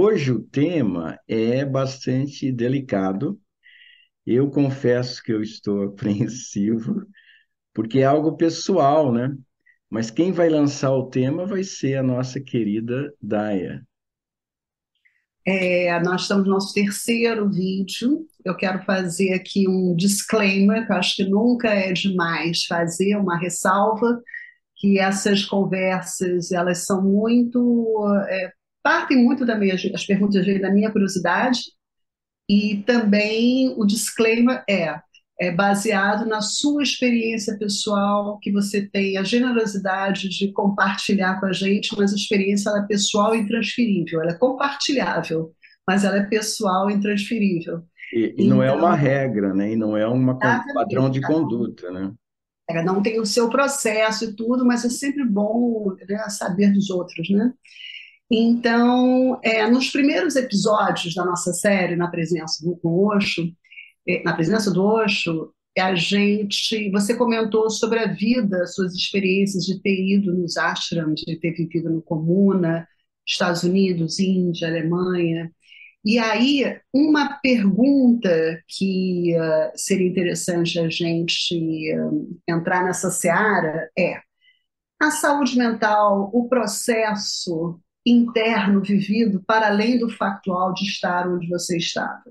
Hoje o tema é bastante delicado. Eu confesso que eu estou apreensivo, porque é algo pessoal, né? Mas quem vai lançar o tema vai ser a nossa querida Daia. Nós estamos no nosso terceiro vídeo. Eu quero fazer aqui um disclaimer, que eu acho que nunca é demais fazer uma ressalva, que essas conversas, elas são muito, partem muito as perguntas vêm da minha curiosidade, e também o disclaimer é baseado na sua experiência pessoal, que você tem a generosidade de compartilhar com a gente, mas a experiência ela é pessoal e intransferível, ela é compartilhável, mas ela é pessoal e intransferível. E não é uma Então, regra, né? E não é um padrão de conduta, né? cada um tem o seu processo e tudo, mas é sempre bom, né, saber dos outros, né? Então, nos primeiros episódios da nossa série, na presença do Osho, você comentou sobre a vida, suas experiências de ter ido nos ashrams, de ter vivido no comuna, Estados Unidos, Índia, Alemanha. E aí, uma pergunta que seria interessante a gente entrar nessa seara é: a saúde mental, o processo interno vivido para além do factual de estar onde você estava.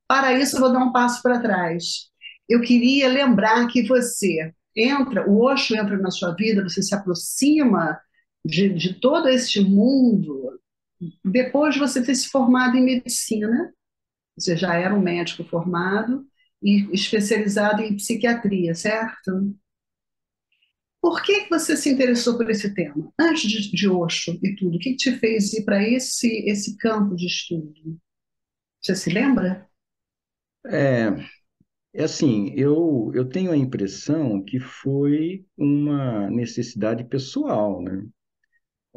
Para isso, eu vou dar um passo para trás. Eu queria lembrar que o Osho entra na sua vida, você se aproxima de todo este mundo depois de você ter se formado em medicina. Você já era um médico formado e especializado em psiquiatria, certo? Por que você se interessou por esse tema? Antes de Osho e tudo, o que te fez ir para esse campo de estudo? Você se lembra? É, é assim, eu tenho a impressão que foi uma necessidade pessoal, né?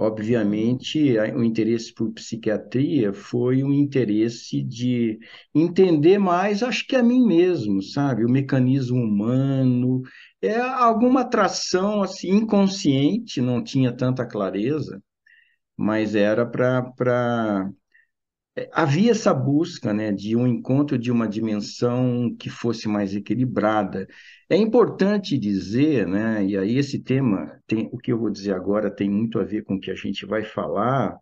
Obviamente, o interesse por psiquiatria foi um interesse de entender mais, acho que a mim mesmo, sabe? O mecanismo humano, é alguma atração assim inconsciente, não tinha tanta clareza, mas era para havia essa busca, né, de um encontro de uma dimensão que fosse mais equilibrada. É importante dizer, né, e aí esse tema tem, o que eu vou dizer agora tem muito a ver com o que a gente vai falar,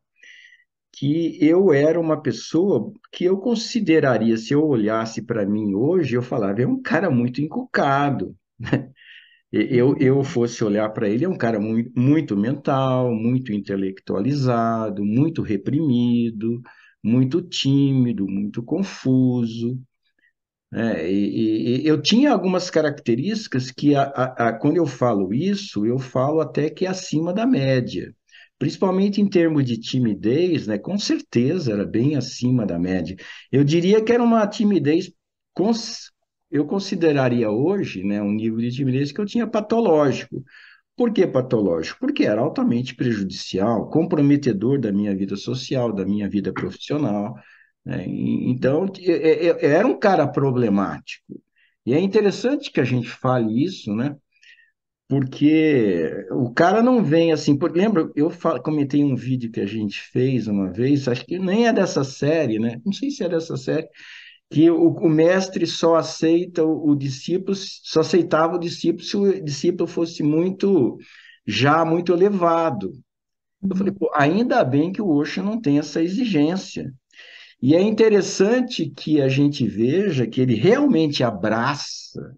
que eu era uma pessoa que eu consideraria, se eu olhasse para mim hoje, eu falava, é um cara muito encucado. Eu fosse olhar para ele, é um cara muito mental, muito intelectualizado, muito reprimido, muito tímido, muito confuso, né? E eu tinha algumas características que, quando eu falo isso, eu falo até que é acima da média. Principalmente em termos de timidez, né? Com certeza era bem acima da média. Eu diria que era uma timidez, cons- eu consideraria hoje, né, um nível de timidez que eu tinha patológico. Por que patológico? Porque era altamente prejudicial, comprometedor da minha vida social, da minha vida profissional, né? Então, era um cara problemático. E é interessante que a gente fale isso, né? Porque o cara não vem assim. Lembra, comentei um vídeo que a gente fez uma vez, acho que nem é dessa série, né? Não sei se é dessa série, que o mestre só aceita o discípulo, só aceitava o discípulo se o discípulo fosse já muito elevado. Eu falei, pô, ainda bem que o Osho não tem essa exigência. E é interessante que a gente veja que ele realmente abraça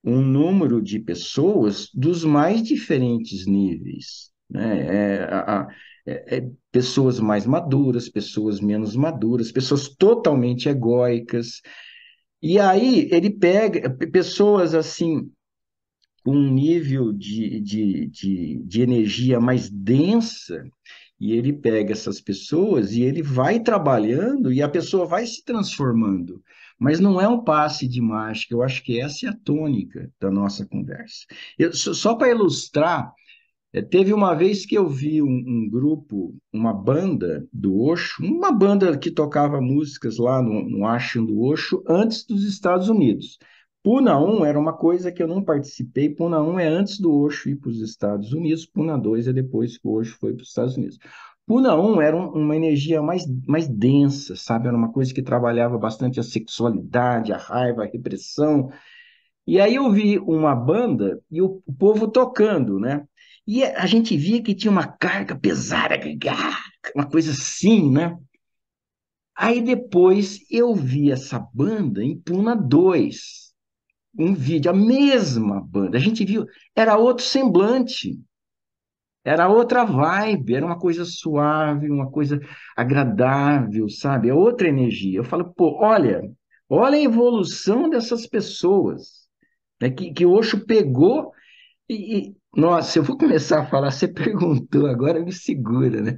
um número de pessoas dos mais diferentes níveis, né? Pessoas mais maduras, pessoas menos maduras, pessoas totalmente egóicas. E aí ele pega pessoas assim com um nível de energia mais densa, e ele pega essas pessoas e ele vai trabalhando e a pessoa vai se transformando. Mas não é um passe de mágica, eu acho que essa é a tônica da nossa conversa. Só para ilustrar, teve uma vez que eu vi um grupo, uma banda do Osho, uma banda que tocava músicas lá no Ashram do Osho antes dos Estados Unidos. Puna 1 era uma coisa que eu não participei. Puna 1 é antes do Osho ir para os Estados Unidos, Puna 2 é depois que o Osho foi para os Estados Unidos. Puna 1 era uma energia mais densa, sabe? Era uma coisa que trabalhava bastante a sexualidade, a raiva, a repressão. E aí eu vi uma banda e o povo tocando, né? E a gente via que tinha uma carga pesada, uma coisa assim, né? Aí depois eu vi essa banda em Puna 2, um vídeo, a mesma banda. A gente viu, era outro semblante, era outra vibe, era uma coisa suave, uma coisa agradável, sabe? É outra energia. Eu falo, pô, olha a evolução dessas pessoas, né? Que o Osho pegou nossa, eu vou começar a falar, você perguntou, agora me segura, né?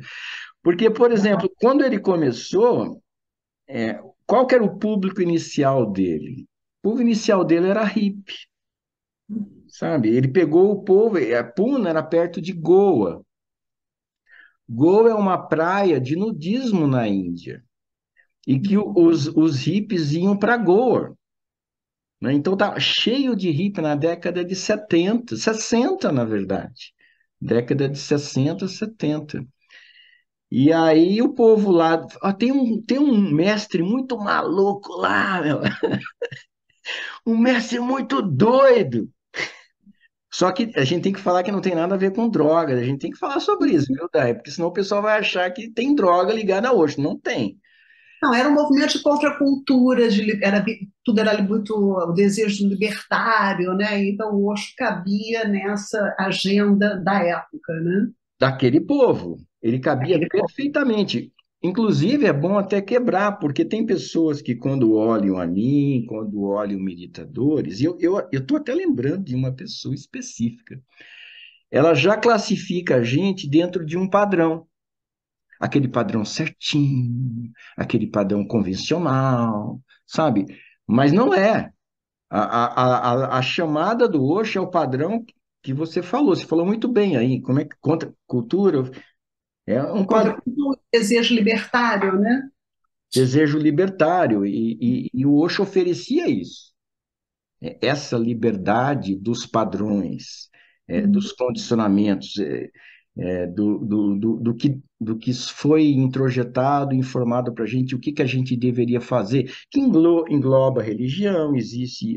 Porque, por exemplo, quando ele começou, qual que era o público inicial dele? O público inicial dele era hippie, sabe? Ele pegou o povo, a Puna era perto de Goa. Goa é uma praia de nudismo na Índia, e que os hippies iam para Goa, né? Então tá cheio de hippie na década de 70, 60, na verdade. Década de 60, 70. E aí o povo lá, tem um mestre muito maluco lá, meu, um mestre muito doido. Só que a gente tem que falar que não tem nada a ver com droga, a gente tem que falar sobre isso, viu, Dai? Porque senão o pessoal vai achar que tem droga ligada a hoje. Não tem. Não, era um movimento de contracultura, tudo era muito o desejo libertário, né? Então o Osho cabia nessa agenda da época, né? Daquele povo. Ele cabia Aquele povo. perfeitamente. Inclusive, é bom até quebrar, porque tem pessoas que, quando olham a mim, quando olham meditadores, e eu estou até lembrando de uma pessoa específica, ela já classifica a gente dentro de um padrão. Aquele padrão certinho, aquele padrão convencional, sabe? Mas não é. A chamada do Osho é o padrão que você falou. Você falou muito bem aí. Como é que contra cultura é um padrão, Contracultura, o desejo libertário, né? desejo libertário e o Osho oferecia isso. Essa liberdade dos padrões, dos condicionamentos, do que foi introjetado, informado para a gente, o que, que a gente deveria fazer, que engloba religião,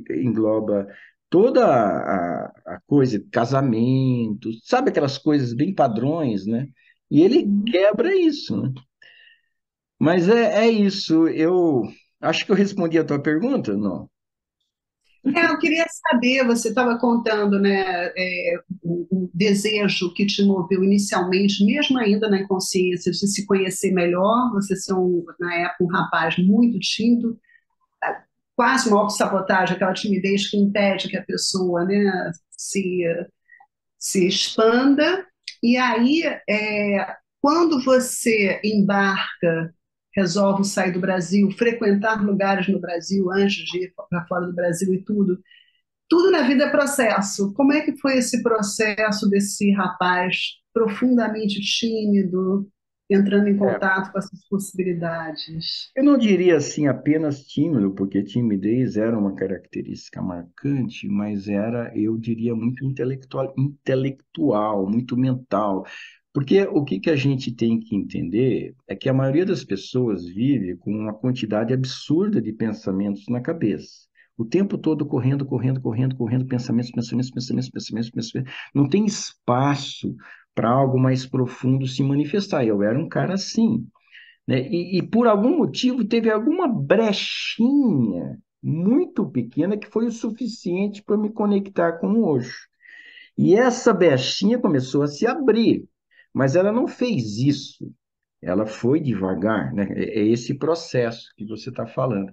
engloba toda a coisa, casamento, sabe aquelas coisas bem padrões, né? E ele quebra isso, né? Mas é isso, eu acho que eu respondi a tua pergunta, não? Eu queria saber, você estava contando, né, o desejo que te moveu inicialmente, mesmo ainda na inconsciência, de se conhecer melhor, você ser, na época, um rapaz muito tímido, quase uma autossabotagem, aquela timidez que impede que a pessoa, né, se expanda. E aí, quando você embarca, resolve sair do Brasil, frequentar lugares no Brasil antes de ir para fora do Brasil e tudo na vida é processo. Como é que foi esse processo desse rapaz profundamente tímido, entrando em É, contato com essas possibilidades? eu não diria assim apenas tímido, porque timidez era uma característica marcante, mas era, eu diria, muito intelectual, muito mental. Porque o que que a gente tem que entender é que a maioria das pessoas vive com uma quantidade absurda de pensamentos na cabeça. O tempo todo correndo, correndo, correndo, correndo, pensamentos, pensamentos, pensamentos, pensamentos, pensamentos. Não tem espaço para algo mais profundo se manifestar. Eu era um cara assim, né? E por algum motivo teve alguma brechinha muito pequena que foi o suficiente para me conectar com o Osho. E essa brechinha começou a se abrir, mas ela não fez isso. Ela foi devagar, né? É esse processo que você está falando.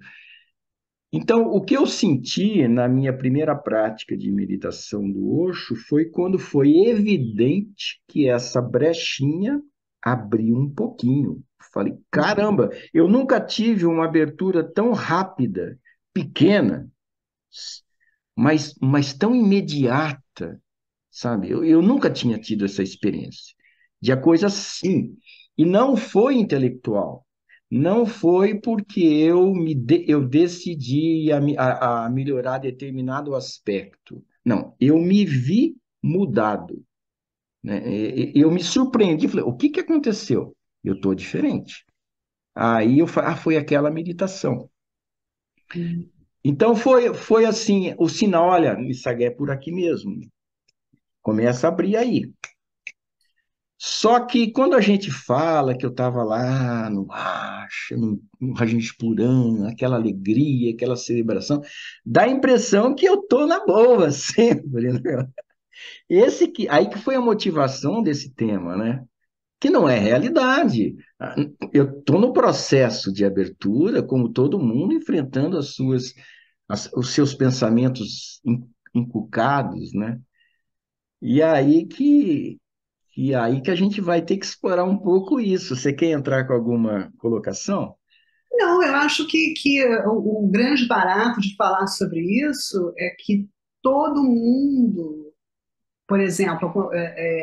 Então, o que eu senti na minha primeira prática de meditação do Osho foi quando foi evidente que essa brechinha abriu um pouquinho. Falei, caramba, eu nunca tive uma abertura tão rápida, pequena, mas tão imediata, sabe? Eu nunca tinha tido essa experiência de a coisa assim. E não foi intelectual. Não foi porque eu decidi a melhorar determinado aspecto. Não, eu me vi mudado, né? Eu me surpreendi, falei, o que que aconteceu? eu estou diferente. Aí foi aquela meditação. Hum. Então foi assim, o sinal, olha, Missagué é por aqui mesmo. Começa a abrir aí. Só que quando a gente fala que eu estava lá no racha, no Rajanjipurã, aquela alegria, aquela celebração, dá a impressão que eu tô na boa sempre, né? Aí que foi a motivação desse tema, né? Que não é realidade. Eu estou no processo de abertura, como todo mundo, enfrentando os seus pensamentos encucados, né? E aí que a gente vai ter que explorar um pouco isso. Você quer entrar com alguma colocação? Não, eu acho que o grande barato de falar sobre isso é que todo mundo, por exemplo,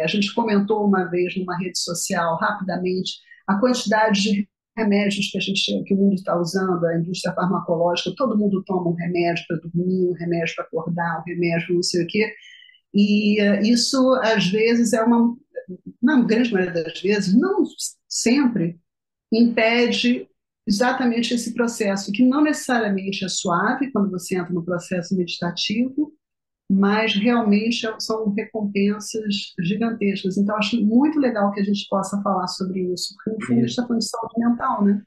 a gente comentou uma vez numa rede social, rapidamente, a quantidade de remédios que o mundo está usando, a indústria farmacológica, todo mundo toma um remédio para dormir, um remédio para acordar, um remédio não sei o quê, e isso, às vezes, na grande maioria das vezes, não sempre, impede exatamente esse processo, que não necessariamente é suave quando você entra no processo meditativo, mas realmente são recompensas gigantescas. Então, acho muito legal que a gente possa falar sobre isso, porque no fundo a gente Isso. está falando de saúde mental, né?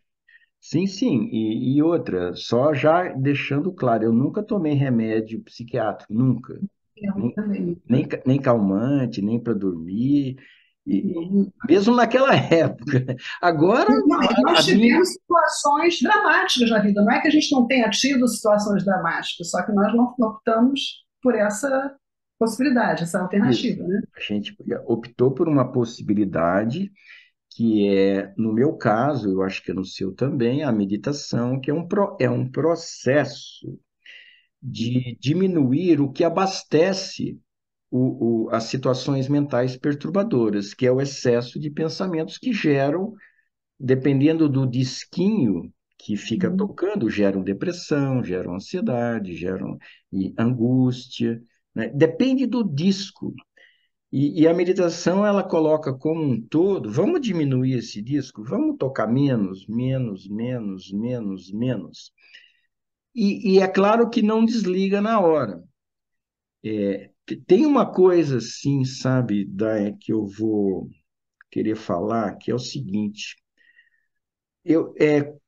Sim, sim. E outra, só já deixando claro, eu nunca tomei remédio psiquiátrico, nunca. Eu Nem, também. nem calmante, nem para dormir. Mesmo naquela época. Agora, Não, e a nós minha. tivemos situações dramáticas na vida. Não é que a gente não tenha tido situações dramáticas, só que nós não optamos por essa possibilidade, essa Isso. alternativa, né? A gente optou por uma possibilidade que é, no meu caso, eu acho que é no seu também, a meditação, que é um processo de diminuir o que abastece as situações mentais perturbadoras, que é o excesso de pensamentos que geram, dependendo do disquinho que fica Uhum. tocando, geram depressão, geram ansiedade, geram angústia, né? Depende do disco. E a meditação, ela coloca como um todo, vamos diminuir esse disco, vamos tocar menos, menos, menos, menos, menos. E é claro que não desliga na hora. Tem uma coisa assim, sabe, que eu vou querer falar, que é o seguinte. Eu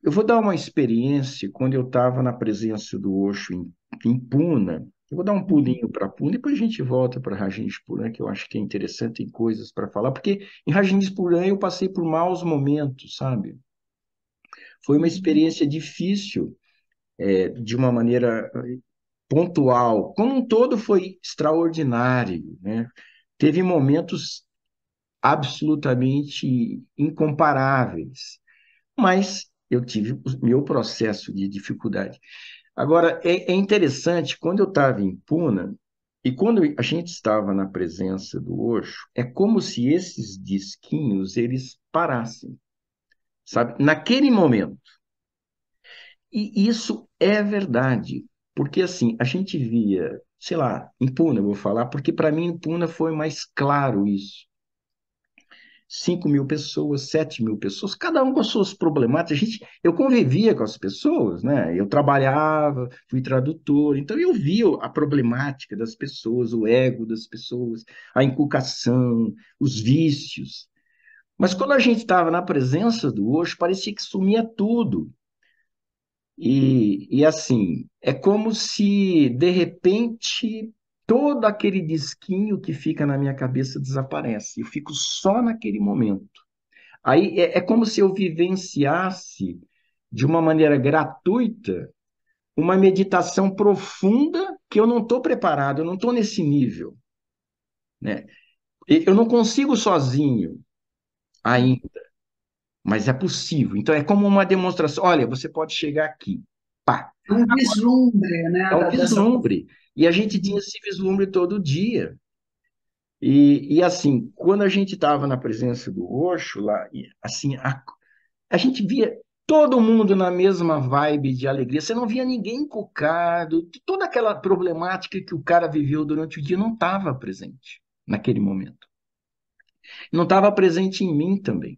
vou dar uma experiência quando eu estava na presença do Osho em Puna. Eu vou dar um pulinho para Puna, depois a gente volta para Rajneeshpuram, que eu acho que é interessante, tem coisas para falar, porque em Rajneeshpuram eu passei por maus momentos, sabe? Foi uma Uhum. experiência difícil, de uma maneira pontual. Como um todo foi extraordinário, né? Teve momentos absolutamente incomparáveis, mas eu tive o meu processo de dificuldade. Agora, é interessante, quando eu estava em Puna, e quando a gente estava na presença do Osho, é como se esses disquinhos, eles parassem, sabe? Naquele momento. E isso é verdade, porque assim, a gente via, sei lá, em Puna, eu vou falar, porque para mim em Puna foi mais claro isso. 5.000 pessoas, 7.000 pessoas, cada um com as suas problemáticas. Eu convivia com as pessoas, né? Eu trabalhava, fui tradutor, então eu via a problemática das pessoas, o ego das pessoas, a inculcação, os vícios. Mas quando a gente estava na presença do Osho, parecia que sumia tudo. E assim, é como se, de repente, todo aquele disquinho que fica na minha cabeça desaparece. Eu fico só naquele momento. Aí é como se eu vivenciasse de uma maneira gratuita uma meditação profunda que eu não estou preparado, eu não estou nesse nível, né? Eu não consigo sozinho ainda, mas é possível. Então é como uma demonstração. Olha, você pode chegar aqui. Pá, É um vislumbre, né, é um dessa. vislumbre. E a gente tinha esse vislumbre todo dia. E assim, quando a gente estava na presença do Osho lá, assim, a gente via todo mundo na mesma vibe de alegria. Você não via ninguém encucado. Toda aquela problemática que o cara viveu durante o dia não estava presente naquele momento. Não estava presente em mim também.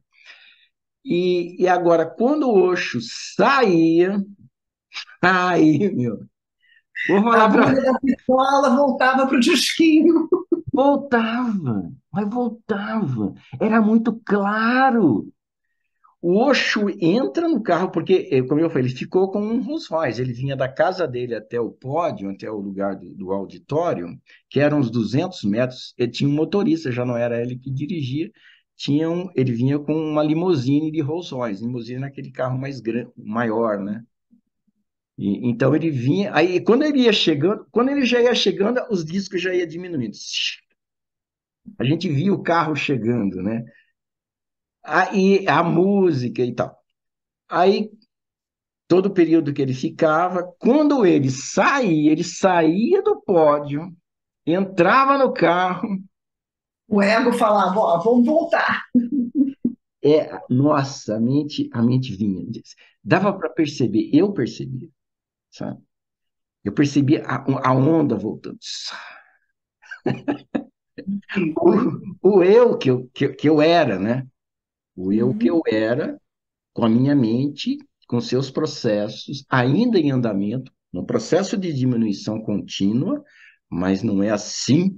E agora, quando o Osho saía, aí, meu, vou A falar agulha para. da pistola voltava para o disquinho. Voltava, mas voltava. Era muito claro. O Osho entra no carro, porque, como eu falei, ele ficou com um Rolls Royce. Ele vinha da casa dele até o pódio, até o lugar do auditório, que eram uns 200 metros. Ele tinha um motorista, já não era ele que dirigia. Ele vinha com uma limusine de Rolls Royce. Limusine é aquele carro mais grande, maior, né? Então ele vinha. Aí quando ele ia chegando, quando ele já ia chegando, os discos já ia diminuindo. A gente via o carro chegando, né? Aí a música e tal. Aí todo o período que ele ficava, quando ele saía do pódio, entrava no carro, O ego falava, ó, vamos voltar. nossa, a mente vinha. Dava para perceber, eu percebia, sabe? Eu percebia a onda voltando. Sim, foi. O eu que eu era, né? O eu que eu Uhum, era, com a minha mente, com seus processos, ainda em andamento, um processo de diminuição contínua, mas não é assim,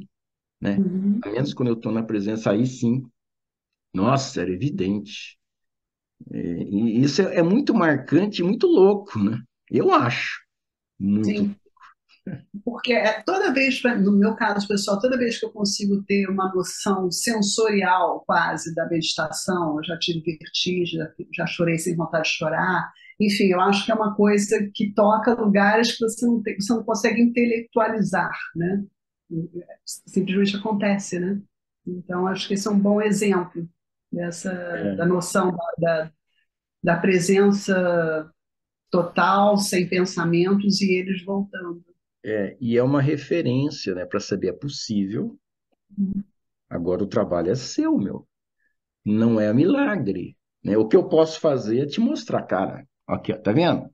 né? uhum. A menos quando eu estou na presença, aí sim, nossa, era evidente. E isso é muito marcante, muito louco, né? Eu acho muito. Sim, porque toda vez, no meu caso pessoal, toda vez que eu consigo ter uma noção sensorial quase da meditação, eu já tive vertigem, já chorei sem vontade de chorar, enfim, eu acho que é uma coisa que toca lugares que você não consegue intelectualizar, né? Simplesmente acontece, né? Então, acho que esse é um bom exemplo da É, noção da presença total, sem pensamentos e eles voltando. e é uma referência, né, para saber é possível. Agora o trabalho é seu, meu. Não é milagre, né? O que eu posso fazer é te mostrar, cara. Aqui, ó, tá vendo? É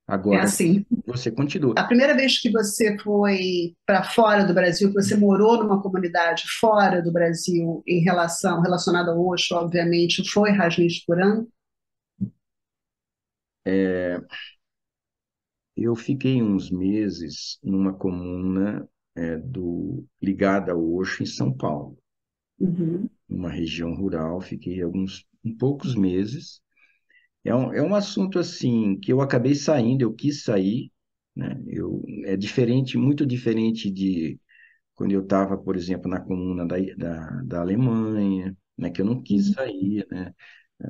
Agora assim, você continua. a primeira vez que você foi para fora do Brasil, que você morou numa comunidade fora do Brasil, relacionada ao Osho, obviamente, foi Rajneeshpuram? Eu fiquei uns meses numa comuna ligada ao Osho em São Paulo, Uhum, numa região rural. Fiquei poucos meses. É um assunto assim que eu acabei saindo, eu quis sair, né? É diferente, muito diferente de quando eu estava, por exemplo, na comuna da Alemanha, né? Que eu não quis uhum, sair, né?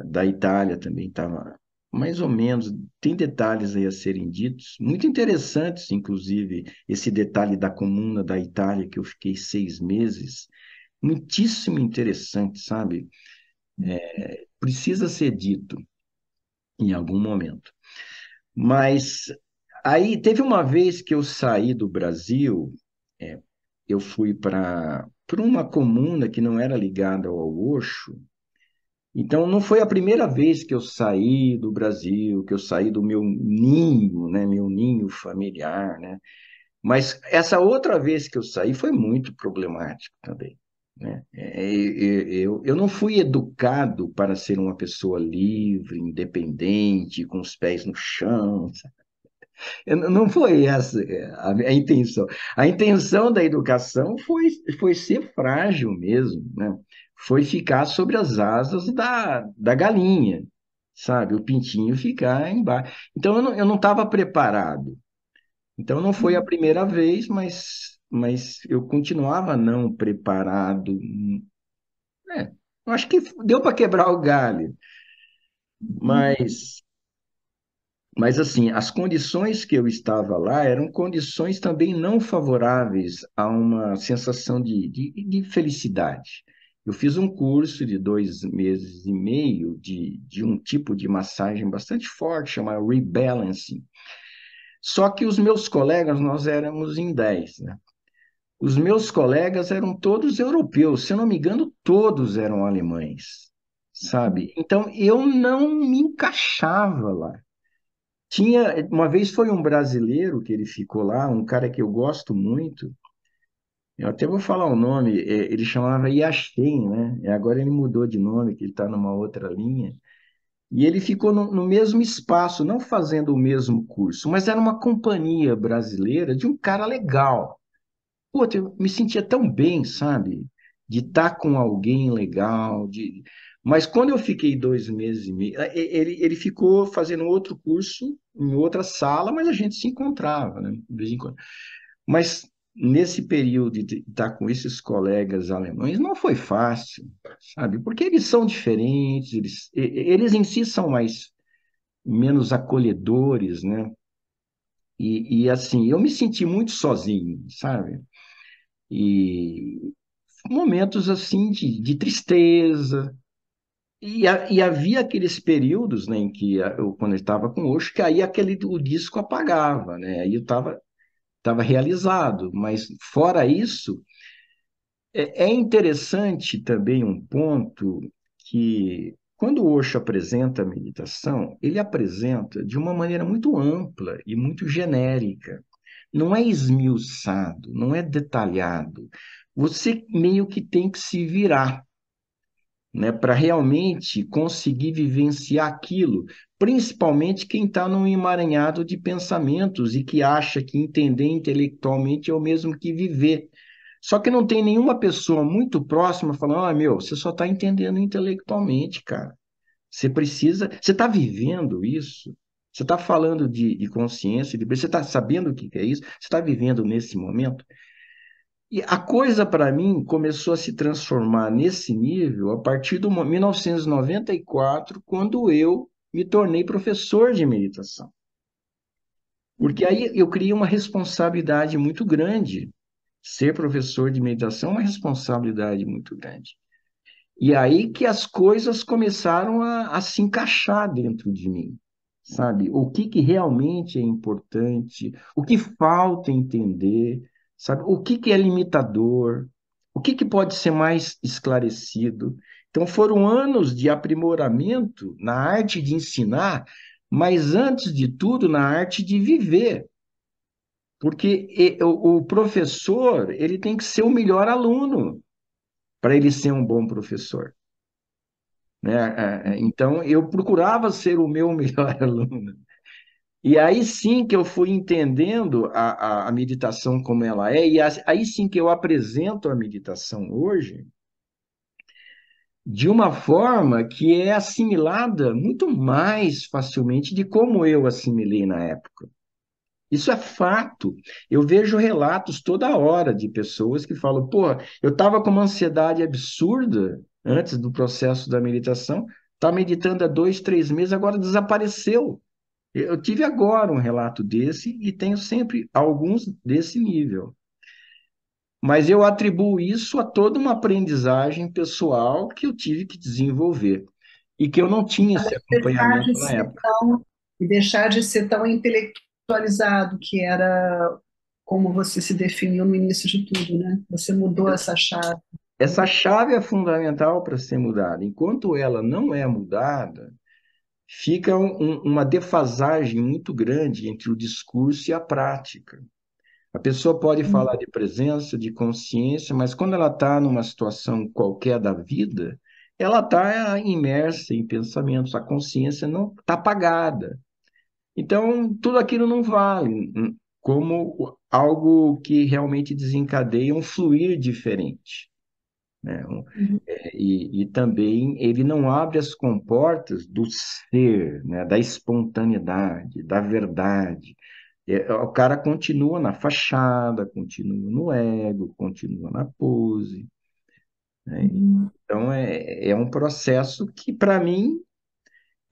Da Itália também estava mais ou menos. Tem detalhes aí a serem ditos, muito interessantes, inclusive esse detalhe da comuna da Itália, que eu fiquei 6 meses, muitíssimo interessante, sabe? Precisa ser dito em algum momento. Mas aí teve uma vez que eu saí do Brasil, é, eu fui para uma comuna que não era ligada ao Osho. Então não foi a primeira vez que eu saí do Brasil, que eu saí do meu ninho, né, meu ninho familiar, né? Mas essa outra vez que eu saí foi muito problemático também, né? Eu não fui educado para ser uma pessoa livre, independente, com os pés no chão. Não foi essa a intenção. A intenção da educação foi ser frágil mesmo, né? Foi ficar sobre as asas da galinha, sabe? O pintinho ficar embaixo. Então, eu não estava preparado. Então, não foi a primeira vez, mas eu continuava não preparado. É, eu acho que deu para quebrar o galho, uhum. mas assim, as condições que eu estava lá eram condições também não favoráveis a uma sensação de felicidade. Eu fiz um curso de 2 meses e meio de um tipo de massagem bastante forte, chamado rebalancing. Só que os meus colegas, nós éramos em 10, né? Os meus colegas eram todos europeus, se eu não me engano, todos eram alemães, sabe? Então, eu não me encaixava lá. Uma vez foi um brasileiro que ele ficou lá, um cara que eu gosto muito. Eu até vou falar o nome. Ele chamava Yashin, né? Agora ele mudou de nome, que ele está numa outra linha. E ele ficou no mesmo espaço, não fazendo o mesmo curso, mas era uma companhia brasileira de um cara legal. Pô, eu me sentia tão bem, sabe? De estar com alguém legal. Mas quando eu fiquei 2 meses e meio, ele ficou fazendo outro curso em outra sala, mas a gente se encontrava, né? De vez em quando. Mas nesse período de estar com esses colegas alemães não foi fácil, sabe? Porque eles são diferentes, eles em si são mais menos acolhedores, né? E assim, eu me senti muito sozinho, sabe? E momentos assim de tristeza. E havia aqueles períodos, né, em que eu, quando eu estava com o Osho, que aí o disco apagava, né? Aí eu estava realizado. Mas fora isso, é interessante também um ponto que quando o Osho apresenta a meditação, ele apresenta de uma maneira muito ampla e muito genérica. Não é esmiuçado, não é detalhado. Você meio que tem que se virar, né, para realmente conseguir vivenciar aquilo, principalmente quem está num emaranhado de pensamentos e que acha que entender intelectualmente é o mesmo que viver. Só que não tem nenhuma pessoa muito próxima falando: ah, meu, você só está entendendo intelectualmente, cara. Você precisa. Você está vivendo isso? Você está falando de consciência, você está sabendo o que é isso? Você está vivendo nesse momento? E a coisa, para mim, começou a se transformar nesse nível a partir de 1994, quando eu me tornei professor de meditação. Porque aí eu criei uma responsabilidade muito grande. Ser professor de meditação é uma responsabilidade muito grande. E aí que as coisas começaram a se encaixar dentro de mim, sabe? O que que realmente é importante, o que falta entender, sabe? O que que é limitador, o que que pode ser mais esclarecido. Então foram anos de aprimoramento na arte de ensinar, mas antes de tudo na arte de viver, porque o professor, ele tem que ser o melhor aluno para ele ser um bom professor, né? Então, eu procurava ser o meu melhor aluno. E aí sim que eu fui entendendo a meditação como ela é, e aí sim que eu apresento a meditação hoje de uma forma que é assimilada muito mais facilmente de como eu assimilei na época. Isso é fato. Eu vejo relatos toda hora de pessoas que falam: pô, eu estava com uma ansiedade absurda antes do processo da meditação, tá meditando há 2, 3 meses, agora desapareceu. Eu tive agora um relato desse e tenho sempre alguns desse nível. Mas eu atribuo isso a toda uma aprendizagem pessoal que eu tive que desenvolver e que eu não tinha esse Deixar de acompanhamento na ser época. tão, e deixar de ser tão intelectualizado, que era como você se definiu no início de tudo, né? Você mudou essa chave. Essa chave é fundamental para ser mudada. Enquanto ela não é mudada, fica uma defasagem muito grande entre o discurso e a prática. A pessoa pode falar de presença, de consciência, mas quando ela está numa situação qualquer da vida, ela está imersa em pensamentos, a consciência não está apagada. Então, tudo aquilo não vale como algo que realmente desencadeia um fluir diferente, né? Uhum, E também ele não abre as comportas do ser, né? Da espontaneidade, da verdade. O cara continua na fachada, continua no ego, continua na pose, né? uhum. Então é um processo que, para mim,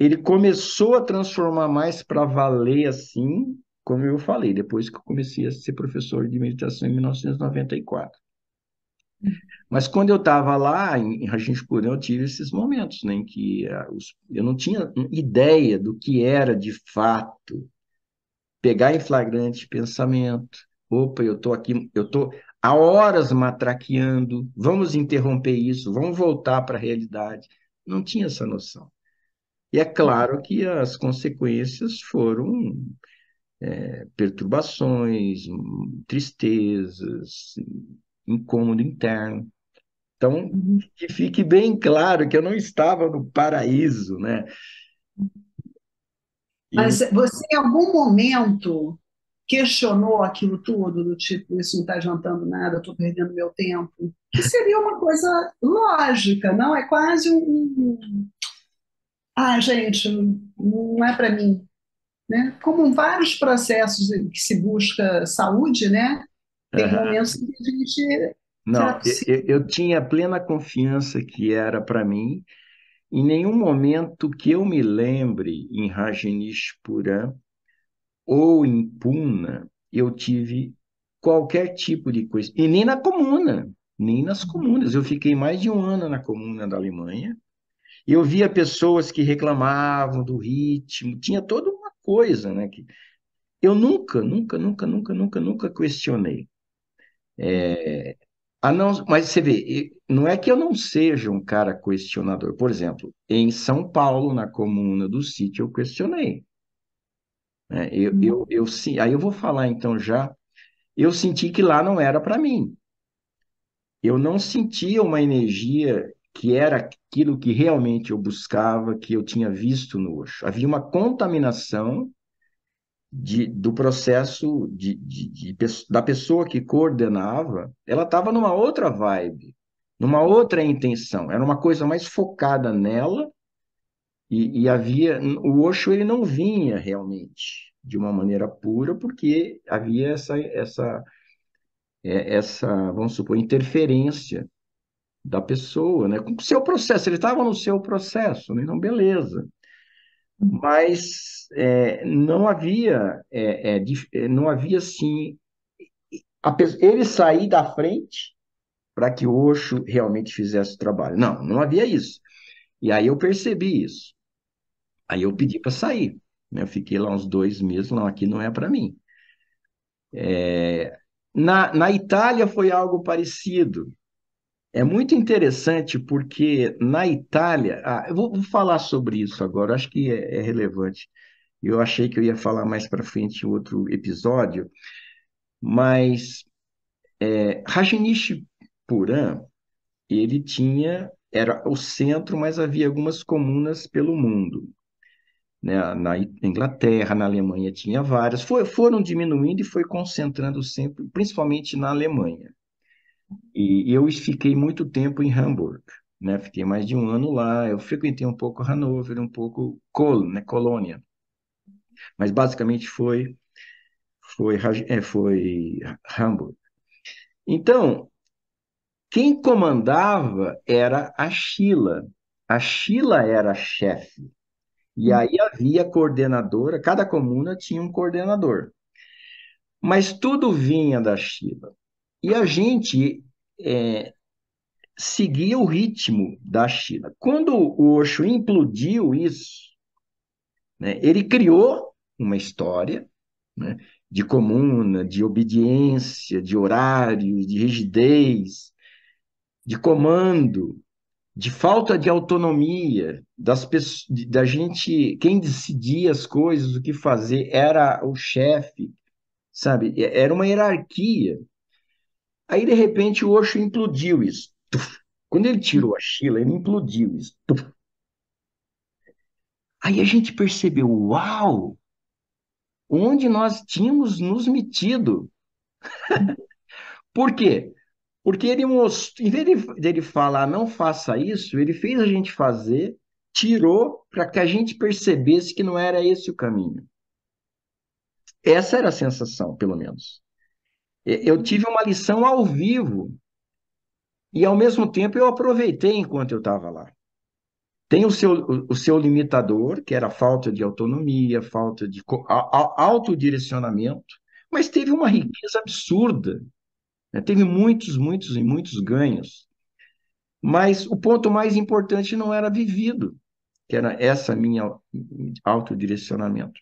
ele começou a transformar mais para valer assim, como eu falei, depois que eu comecei a ser professor de meditação em 1994. Mas quando eu estava lá em Rajneesh Puram, eu tive esses momentos, né, em que eu não tinha ideia do que era de fato pegar em flagrante pensamento. Opa, eu estou aqui, eu estou há horas matraqueando, vamos interromper isso, vamos voltar para a realidade. Não tinha essa noção. E é claro que as consequências foram perturbações, tristezas, incômodo interno. Então, Uhum. que fique bem claro que eu não estava no paraíso, né? E, Mas você, em algum momento, questionou aquilo tudo, do tipo, isso não está adiantando nada, eu estou perdendo meu tempo? Que seria uma coisa lógica, não? É quase ah, gente, não é para mim, né? Como vários processos em que se busca saúde, né? Tem aham. momentos em que a gente, será Não, possível? eu tinha plena confiança que era para mim. Em nenhum momento que eu me lembre em Rajneeshpuram ou em Puna, eu tive qualquer tipo de coisa. E nem na comuna, nem nas comunas. Eu fiquei mais de um ano na comuna da Alemanha. E eu via pessoas que reclamavam do ritmo, tinha toda uma coisa, né? Que eu nunca questionei. Mas você vê, não é que eu não seja um cara questionador. Por exemplo, em São Paulo, na comuna do sítio, eu questionei, né? Sim, aí eu vou falar então já. Eu senti que lá não era para mim. Eu não sentia uma energia que era aquilo que realmente eu buscava, que eu tinha visto no Osho. Havia uma contaminação do processo da pessoa que coordenava, ela estava numa outra vibe, numa outra intenção. Era uma coisa mais focada nela e havia o Osho ele não vinha realmente de uma maneira pura porque havia essa vamos supor interferência da pessoa, né? Com o seu processo, ele estava no seu processo, né? Então beleza. Mas não havia assim ele sair da frente para que o Osho realmente fizesse o trabalho. Não, não havia isso. E aí eu percebi isso. Aí eu pedi para sair. Né? Eu fiquei lá uns 2 meses, não, aqui não é para mim. Na Itália foi algo parecido. É muito interessante porque na Itália, eu vou falar sobre isso agora, acho que é relevante. Eu achei que eu ia falar mais para frente em outro episódio, mas Rajneesh Puram, ele era o centro, mas havia algumas comunas pelo mundo. Né? Na Inglaterra, na Alemanha tinha várias. Foram diminuindo e foi concentrando sempre, principalmente na Alemanha. E eu fiquei muito tempo em Hamburg, né? Fiquei mais de um ano lá. Eu frequentei um pouco Hannover, um pouco Köln, né? Colônia. Mas basicamente foi Hamburg. Então, quem comandava era a Sheila. A Sheila era a chefe. E aí havia coordenadora, cada comuna tinha um coordenador. Mas tudo vinha da Sheila. E a gente é, seguia o ritmo da Sheila. Quando o Osho implodiu isso, né, ele criou uma história, né, de comuna, de obediência, de horários, de rigidez, de comando, de falta de autonomia das pessoas, da gente, quem decidia as coisas, o que fazer, era o chefe, sabe? Era uma hierarquia. Aí, de repente, o Osho implodiu isso. Tuf. Quando ele tirou a Sheila, ele implodiu isso. Tuf. Aí a gente percebeu, uau, onde nós tínhamos nos metido. Por quê? Porque ele mostrou, em vez dele falar não faça isso, ele fez a gente fazer, tirou para que a gente percebesse que não era esse o caminho. Essa era a sensação, pelo menos. Eu tive uma lição ao vivo e, ao mesmo tempo, eu aproveitei enquanto eu estava lá. Tem o seu limitador, que era a falta de autonomia, falta de autodirecionamento, mas teve uma riqueza absurda, né? Teve muitos, muitos e muitos ganhos. Mas o ponto mais importante não era vivido, que era essa minha autodirecionamento.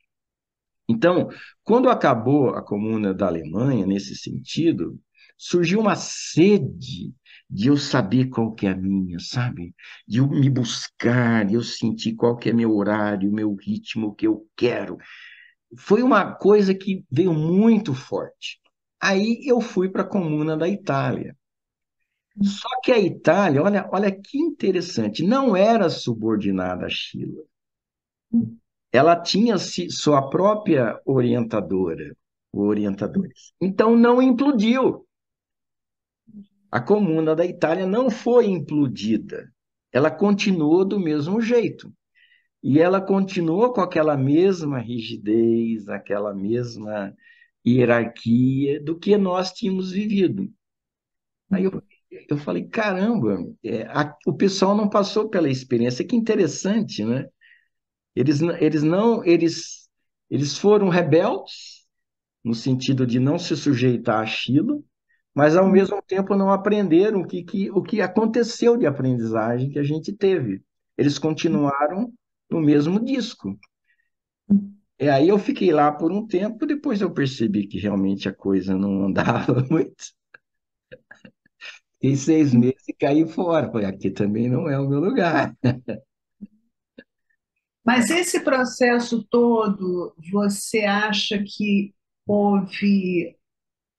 Então, quando acabou a Comuna da Alemanha, nesse sentido, surgiu uma sede de eu saber qual que é a minha, sabe? De eu me buscar, de eu sentir qual que é meu horário, meu ritmo, o que eu quero. Foi uma coisa que veio muito forte. Aí eu fui para a Comuna da Itália. Só que a Itália, olha que interessante, não era subordinada à Chile. Ela tinha sua própria orientadora, orientadores. Então não implodiu. A Comuna da Itália não foi implodida. Ela continuou do mesmo jeito. E ela continuou com aquela mesma rigidez, aquela mesma hierarquia do que nós tínhamos vivido. Aí eu falei, caramba, o pessoal não passou pela experiência, que interessante, né? Eles não, eles foram rebeldes, no sentido de não se sujeitar àquilo, mas ao mesmo tempo não aprenderam o que aconteceu de aprendizagem que a gente teve. Eles continuaram no mesmo disco. E aí eu fiquei lá por um tempo, depois eu percebi que realmente a coisa não andava muito. Fiquei 6 meses e caí fora. Falei, aqui também não é o meu lugar. Mas esse processo todo, você acha que houve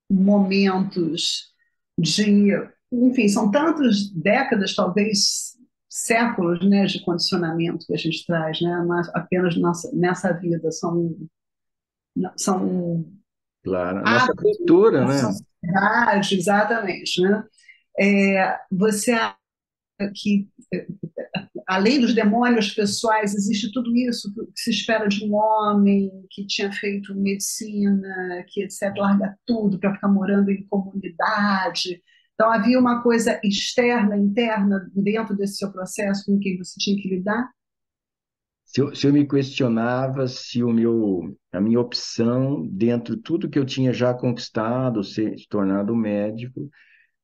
momentos de, enfim, são tantas décadas, talvez séculos, né, de condicionamento que a gente traz, né, não é apenas nessa vida, são Claro, a nossa hábitos cultura, da né? sociedade, exatamente, né? Você acha que além dos demônios pessoais, existe tudo isso que se espera de um homem que tinha feito medicina, que etc., larga tudo para ficar morando em comunidade. Então, havia uma coisa externa, interna, dentro desse seu processo com quem você tinha que lidar? Se eu me questionava se a minha opção, dentro de tudo que eu tinha já conquistado, se tornado médico,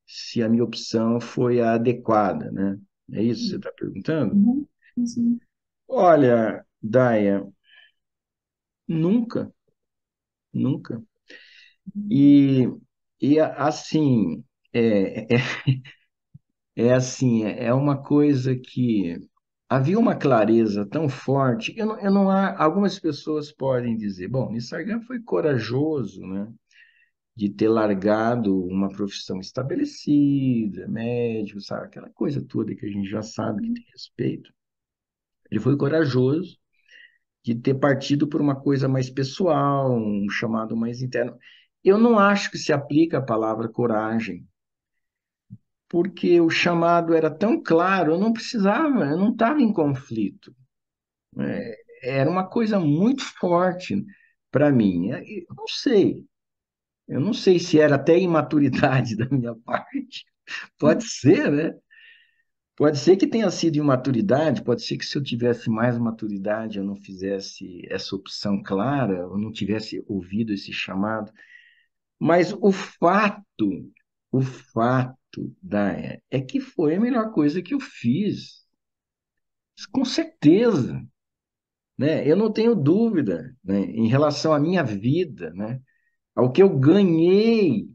se a minha opção foi a adequada, né? É isso que você está perguntando? Uhum. Sim. Olha, Daia, nunca, nunca. E, assim, é, é, é uma coisa que havia uma clareza tão forte. Eu não algumas pessoas podem dizer, bom, Nisargam foi corajoso, né, de ter largado uma profissão estabelecida, médico, sabe, aquela coisa toda que a gente já sabe que tem respeito. Ele foi corajoso de ter partido por uma coisa mais pessoal, um chamado mais interno. Eu não acho que se aplica a palavra coragem, porque o chamado era tão claro, eu não precisava, eu não estava em conflito. Era uma coisa muito forte para mim. Eu não sei se era até imaturidade da minha parte. Pode ser, né? Pode ser que tenha sido imaturidade, pode ser que se eu tivesse mais maturidade eu não fizesse essa opção clara, eu não tivesse ouvido esse chamado. Mas o fato, Daia, é que foi a melhor coisa que eu fiz, com certeza, né? Eu não tenho dúvida, né, em relação à minha vida, né? Ao que eu ganhei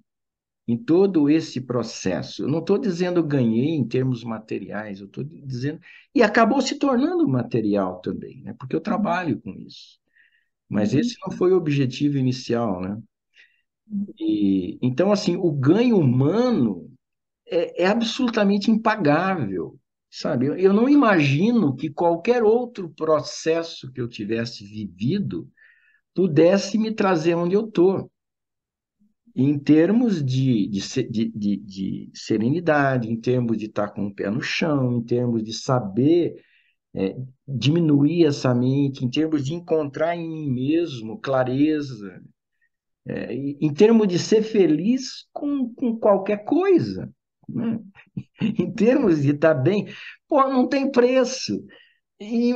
em todo esse processo. Eu não estou dizendo ganhei em termos materiais, eu estou dizendo. E acabou se tornando material também, né? Porque eu trabalho com isso. Mas esse não foi o objetivo inicial, né? E, então, assim, o ganho humano é absolutamente impagável, sabe? Eu não imagino que qualquer outro processo que eu tivesse vivido pudesse me trazer onde eu estou. Em termos de serenidade, em termos de estar com o pé no chão, em termos de saber diminuir essa mente, em termos de encontrar em mim mesmo clareza, em termos de ser feliz com qualquer coisa, né? Em termos de estar bem, pô, não tem preço. E,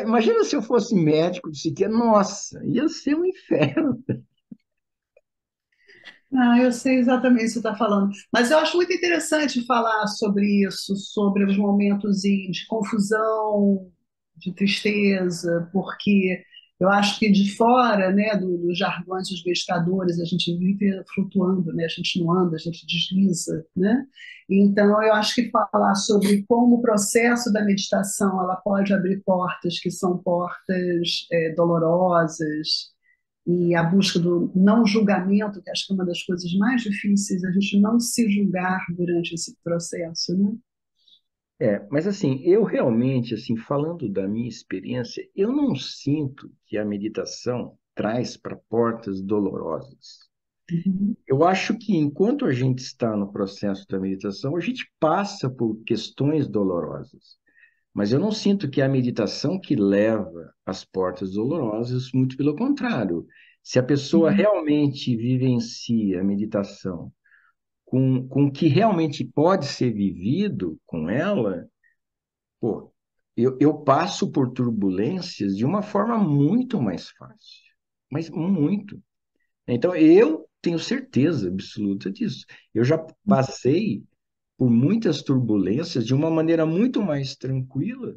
imagina se eu fosse médico, psiquiatra, nossa, ia ser um inferno. Ah, eu sei exatamente o que você está falando. Mas eu acho muito interessante falar sobre isso, sobre os momentos de confusão, de tristeza, porque eu acho que de fora, né, dos jargões dos meditadores, a gente vive flutuando, né, a gente não anda, a gente desliza, né? Então, eu acho que falar sobre como o processo da meditação ela pode abrir portas que são portas dolorosas, e a busca do não julgamento, que acho que é uma das coisas mais difíceis, a gente não se julgar durante esse processo, né? Mas assim, eu realmente, assim, falando da minha experiência, eu não sinto que a meditação traz para portas dolorosas. Uhum. Eu acho que enquanto a gente está no processo da meditação, a gente passa por questões dolorosas. Mas eu não sinto que é a meditação que leva às portas dolorosas, muito pelo contrário. Se a pessoa Uhum. realmente vivencia a meditação com o que realmente pode ser vivido com ela, pô, eu passo por turbulências de uma forma muito mais fácil. Mas muito. Então, eu tenho certeza absoluta disso. Eu já passei por muitas turbulências de uma maneira muito mais tranquila,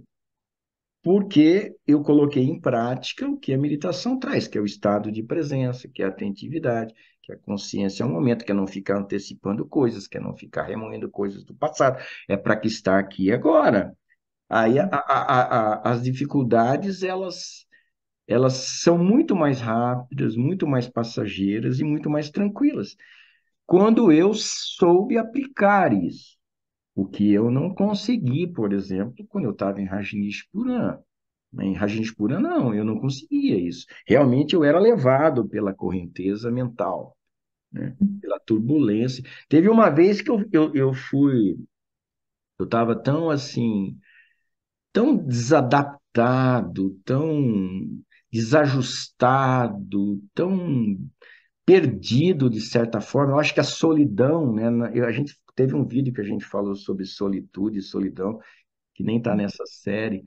porque eu coloquei em prática o que a meditação traz, que é o estado de presença, que é a atentividade, que é a consciência é um momento, que é não ficar antecipando coisas, que é não ficar remoendo coisas do passado, é para que estar aqui e agora. Aí as dificuldades, elas são muito mais rápidas, muito mais passageiras e muito mais tranquilas. Quando eu soube aplicar isso, o que eu não consegui, por exemplo, quando eu estava em Rajneeshpuram. Em Rajneeshpuram, não, eu não conseguia isso. Realmente eu era levado pela correnteza mental, né? Pela turbulência. Teve uma vez que eu estava tão assim, tão desadaptado, tão desajustado, tão perdido de certa forma. Eu acho que a solidão, né? A gente teve um vídeo que a gente falou sobre solitude e solidão, que nem está nessa série,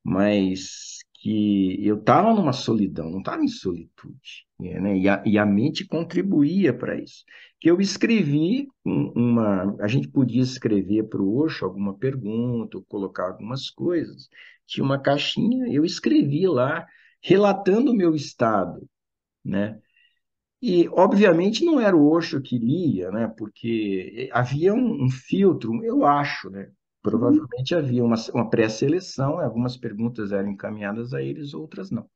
mas que eu estava numa solidão, não estava em solitude, né? E a mente contribuía para isso. Que eu escrevi a gente podia escrever para o Osho alguma pergunta, ou colocar algumas coisas. Tinha uma caixinha, eu escrevi lá, relatando o meu estado, né? E, obviamente, não era o Osho que lia, né? Porque havia um filtro, eu acho, né? Provavelmente havia uma pré-seleção, algumas perguntas eram encaminhadas a eles, outras não.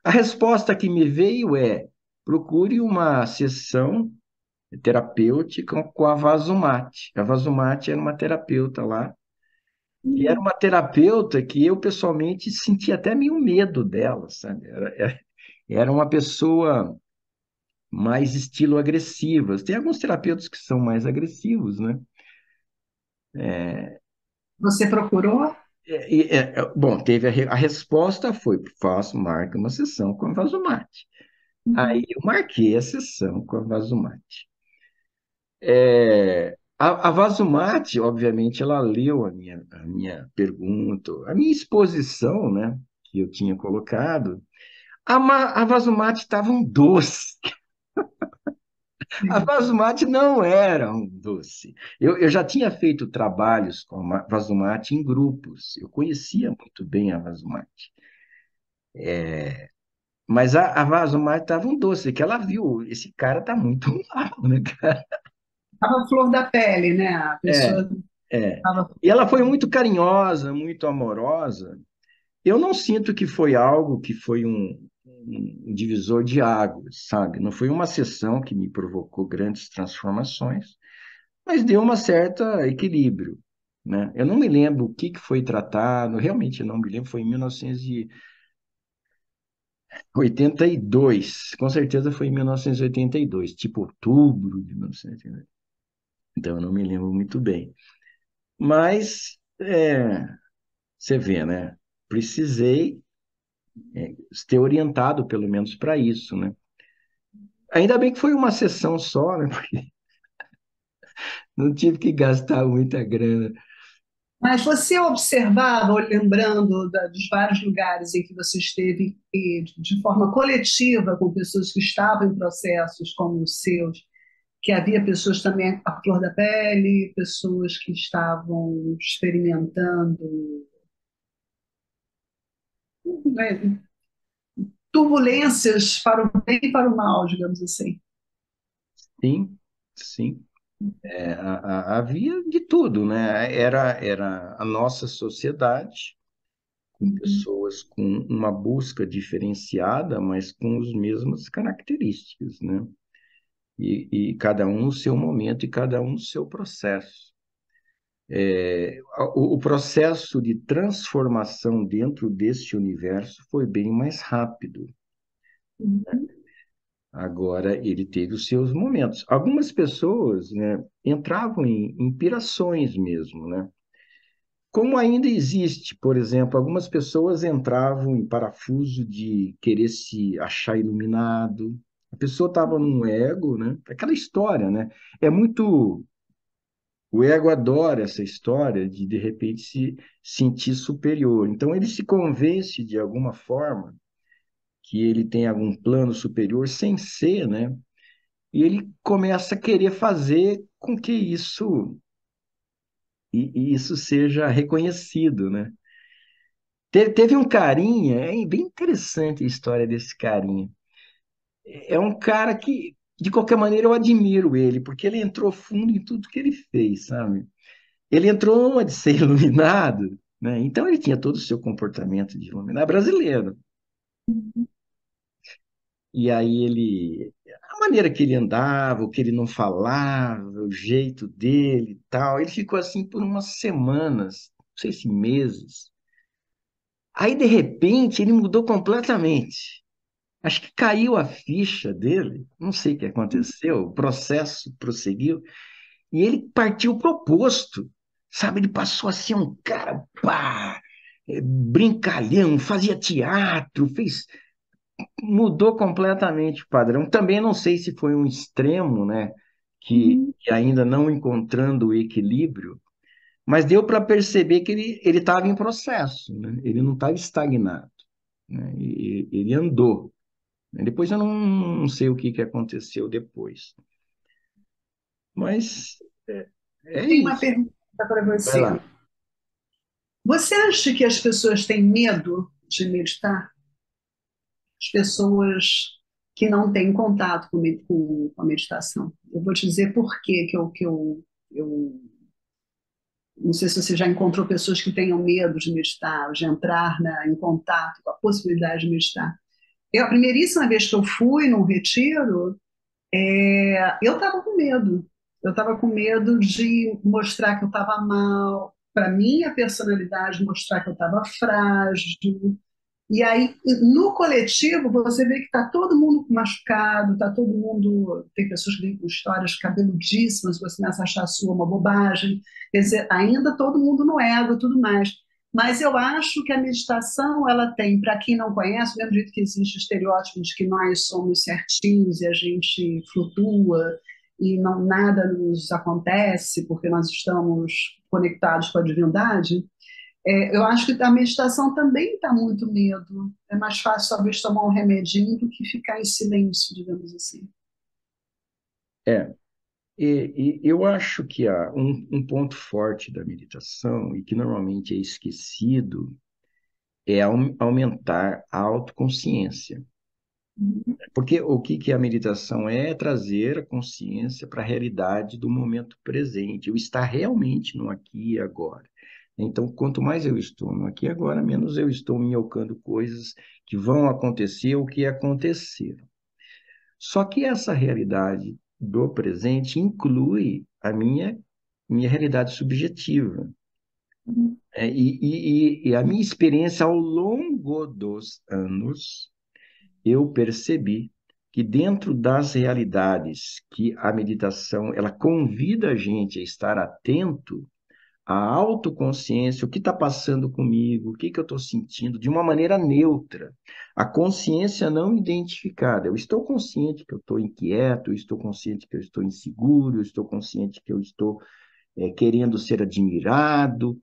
A resposta que me veio é: procure uma sessão terapêutica com a Vazumati. A Vazumati era uma terapeuta lá, e era uma terapeuta que eu, pessoalmente, sentia até meio medo dela, sabe? Era uma pessoa mais estilo agressivas. Tem alguns terapeutas que são mais agressivos, né? Você procurou? Bom, a resposta foi, marque uma sessão com a Vazumati. Aí Uhum. eu marquei a sessão com a Vazumati. A Vazumati, obviamente, ela leu a minha pergunta, a minha exposição, né, que eu tinha colocado. A Vazumati estava um doce. A Vazumati não era um doce. Eu já tinha feito trabalhos com a Vazumati em grupos. Eu conhecia muito bem a Vazumati. Mas a Vazumati estava um doce, que ela viu, esse cara está muito mal, né, cara? Estava flor da pele, né? A É, pessoa é. estava. E ela foi muito carinhosa, muito amorosa. Eu não sinto que foi algo que foi um divisor de águas, sabe? Não foi uma sessão que me provocou grandes transformações, mas deu uma certa equilíbrio, né? Eu não me lembro o que foi tratado, realmente eu não me lembro, foi em 1982, com certeza foi em 1982, tipo outubro de 1982. Então eu não me lembro muito bem. Mas você vê, né? Precisei ter orientado pelo menos para isso, né? Ainda bem que foi uma sessão só, né? Porque não tive que gastar muita grana. Mas você observava, ou lembrando dos vários lugares em que você esteve e, de forma coletiva com pessoas que estavam em processos como os seus, que havia pessoas também à flor da pele, pessoas que estavam experimentando, né, turbulências para o bem e para o mal, digamos assim. Sim, sim. Havia de tudo, né? Era a nossa sociedade, com Uhum. pessoas com uma busca diferenciada, mas com as mesmas características, né? E cada um no seu momento e cada um no seu processo. O processo de transformação dentro deste universo foi bem mais rápido. Uhum. Agora, ele teve os seus momentos. Algumas pessoas, né, entravam em pirações mesmo, né? Como ainda existe, por exemplo, algumas pessoas entravam em parafuso de querer se achar iluminado. A pessoa estava num ego, né? Aquela história, né? É muito. O ego adora essa história de repente se sentir superior. Então ele se convence de alguma forma que ele tem algum plano superior sem ser, né? E ele começa a querer fazer com que e isso seja reconhecido, né? Teve um carinha, é bem interessante a história desse carinha. É um cara que, de qualquer maneira, eu admiro ele, porque ele entrou fundo em tudo que ele fez, sabe? Ele entrou numa de ser iluminado, né? Então ele tinha todo o seu comportamento de iluminado brasileiro. E aí a maneira que ele andava, o que ele não falava, o jeito dele e tal, ele ficou assim por umas semanas, não sei se meses. Aí, de repente, ele mudou completamente. Acho que caiu a ficha dele, não sei o que aconteceu, o processo prosseguiu, e ele partiu para o oposto, sabe? Ele passou a ser um cara, pá, brincalhão, fazia teatro, mudou completamente o padrão. Também não sei se foi um extremo, né, Uhum. que ainda não encontrando o equilíbrio, mas deu para perceber que ele estava em processo, né? Ele não estava estagnado, né? Ele andou. Depois eu não sei o que aconteceu depois. Mas é, é Tem uma isso. pergunta para Vai você. lá. Você acha que as pessoas têm medo de meditar? As pessoas que não têm contato com a meditação. Eu vou te dizer por quê eu não sei se você já encontrou pessoas que tenham medo de meditar, de entrar em contato com a possibilidade de meditar. A primeiríssima vez que eu fui num retiro, eu estava com medo. Eu estava com medo de mostrar que eu estava mal, para minha personalidade, mostrar que eu estava frágil. E aí, no coletivo, você vê que está todo mundo machucado, está todo mundo. Tem pessoas que vêm com histórias cabeludíssimas, você começa a achar a sua uma bobagem. Quer dizer, ainda todo mundo no ego e tudo mais. Mas eu acho que a meditação, ela tem, para quem não conhece, do mesmo jeito que existe o estereótipo de que nós somos certinhos e a gente flutua e não, nada nos acontece porque nós estamos conectados com a divindade. Eu acho que a meditação também está muito medo. É mais fácil, talvez, tomar um remedinho do que ficar em silêncio, digamos assim. É, e eu acho que há um ponto forte da meditação e que normalmente é esquecido é aumentar a autoconsciência. Porque o que a meditação é? É trazer a consciência para a realidade do momento presente, eu estar realmente no aqui e agora. Então, quanto mais eu estou no aqui e agora, menos eu estou minhocando coisas que vão acontecer ou que aconteceram. Só que essa realidade do presente inclui minha realidade subjetiva. E a minha experiência ao longo dos anos eu percebi que dentro das realidades que a meditação ela convida a gente a estar atento à autoconsciência, o que está passando comigo, o que eu estou sentindo, de uma maneira neutra. A consciência não identificada. Eu estou consciente que eu estou inquieto, eu estou consciente que eu estou inseguro, eu estou consciente que eu estou querendo ser admirado.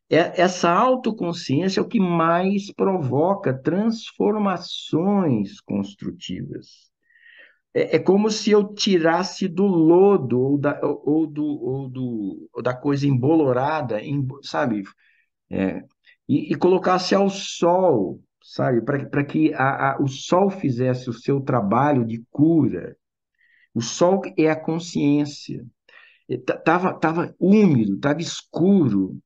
Essa autoconsciência é o que mais provoca transformações construtivas. É como se eu tirasse do lodo ou da coisa embolorada, sabe? É, e colocasse ao sol, sabe? Para que o sol fizesse o seu trabalho de cura. O sol é a consciência. Tava úmido, estava escuro,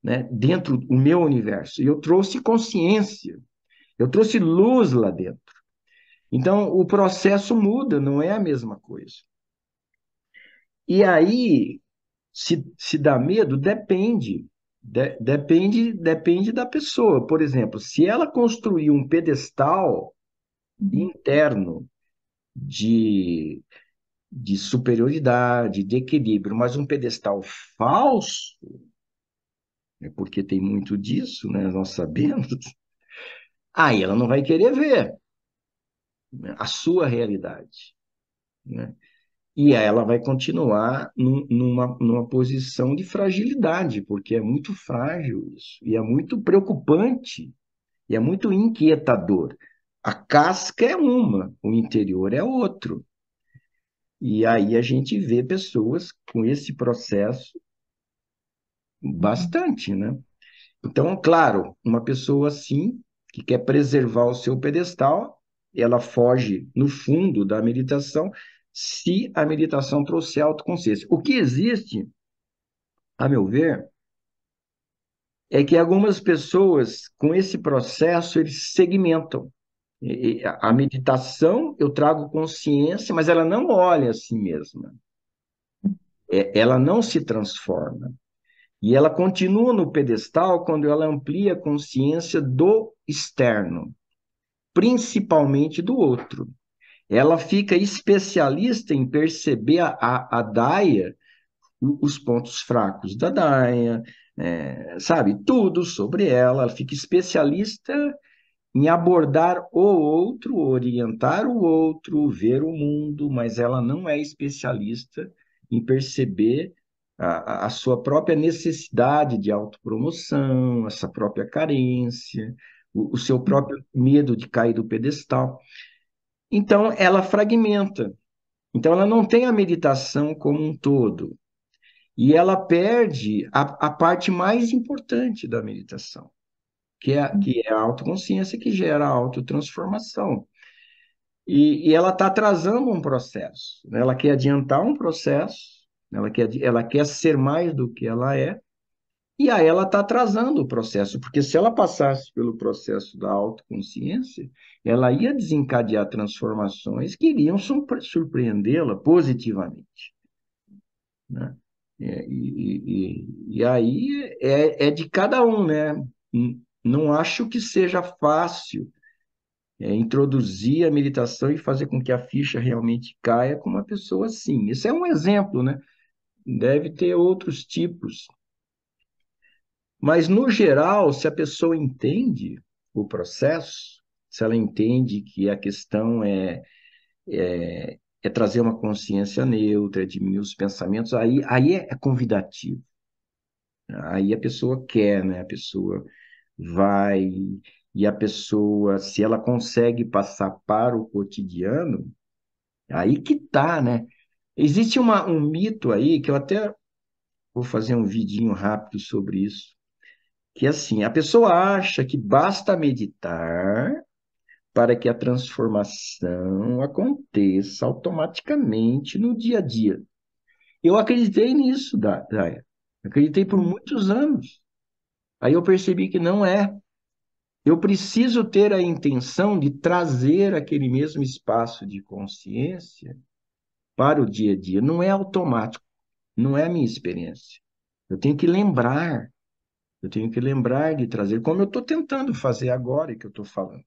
né, dentro do meu universo. E eu trouxe consciência, eu trouxe luz lá dentro. Então, o processo muda, não é a mesma coisa. E aí, Se dá medo, depende. Depende da pessoa. Por exemplo, se ela construir um pedestal interno de, de superioridade, de equilíbrio, mas um pedestal falso, porque tem muito disso, né, nós sabemos, aí ela não vai querer ver, né, a sua realidade, né? E aí ela vai continuar numa posição de fragilidade, porque é muito frágil isso, e é muito preocupante, e é muito inquietador. A casca é uma, o interior é outro. E aí a gente vê pessoas com esse processo bastante, né? Então, claro, uma pessoa assim, que quer preservar o seu pedestal, ela foge no fundo da meditação, se a meditação trouxer autoconsciência. O que existe, a meu ver, é que algumas pessoas, com esse processo, eles segmentam. A meditação, eu trago consciência, mas ela não olha a si mesma. Ela não se transforma. E ela continua no pedestal quando ela amplia a consciência do externo, principalmente do outro. Ela fica especialista em perceber a Daia, os pontos fracos da Daia, sabe, tudo sobre ela. Ela fica especialista em abordar o outro, orientar o outro, ver o mundo, mas ela não é especialista em perceber a sua própria necessidade de autopromoção, essa própria carência, o seu próprio medo de cair do pedestal. Então, ela fragmenta. Então, ela não tem a meditação como um todo. E ela perde a parte mais importante da meditação, que é a autoconsciência que gera a autotransformação. E ela está atrasando um processo, né? Ela quer adiantar um processo, ela quer ser mais do que ela é, e aí ela está atrasando o processo, porque se ela passasse pelo processo da autoconsciência, ela ia desencadear transformações que iriam surpreendê-la positivamente, né? E aí é de cada um, né? Não acho que seja fácil introduzir a meditação e fazer com que a ficha realmente caia com uma pessoa assim. Isso é um exemplo, né? Deve ter outros tipos. Mas, no geral, se a pessoa entende o processo, se ela entende que a questão é trazer uma consciência neutra, é diminuir os pensamentos, aí é convidativo. Aí a pessoa quer, né? A pessoa vai, e a pessoa, se ela consegue passar para o cotidiano, aí que tá, né? Existe um mito aí, que eu até vou fazer um vidinho rápido sobre isso, que é assim, a pessoa acha que basta meditar para que a transformação aconteça automaticamente no dia a dia. Eu acreditei nisso, Daya. Acreditei por muitos anos. Aí eu percebi que não é. Eu preciso ter a intenção de trazer aquele mesmo espaço de consciência para o dia a dia. Não é automático, não é a minha experiência. Eu tenho que lembrar, eu tenho que lembrar de trazer, como eu estou tentando fazer agora que eu estou falando.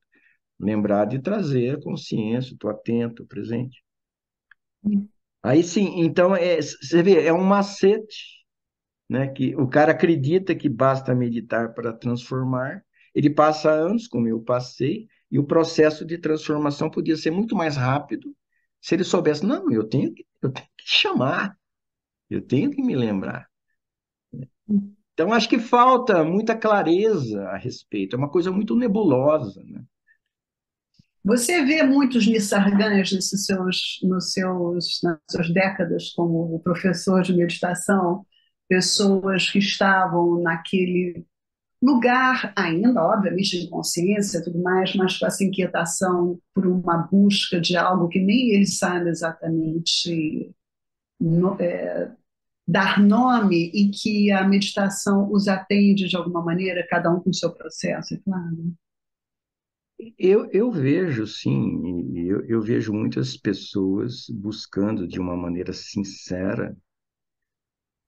Lembrar de trazer a consciência, estou atento, presente. Aí sim, então, você vê, é um macete, né? Que o cara acredita que basta meditar para transformar, ele passa anos, como eu passei, e o processo de transformação podia ser muito mais rápido se ele soubesse, não, eu tenho que chamar, eu tenho que me lembrar. Então, acho que falta muita clareza a respeito, é uma coisa muito nebulosa, né? Você vê muitos Nissarganas nas suas décadas como professor de meditação, pessoas que estavam naquele lugar ainda, obviamente, de consciência e tudo mais, mas com essa inquietação por uma busca de algo que nem eles sabem exatamente dar nome e que a meditação os atende de alguma maneira, cada um com o seu processo, é claro. Eu vejo, sim, eu vejo muitas pessoas buscando de uma maneira sincera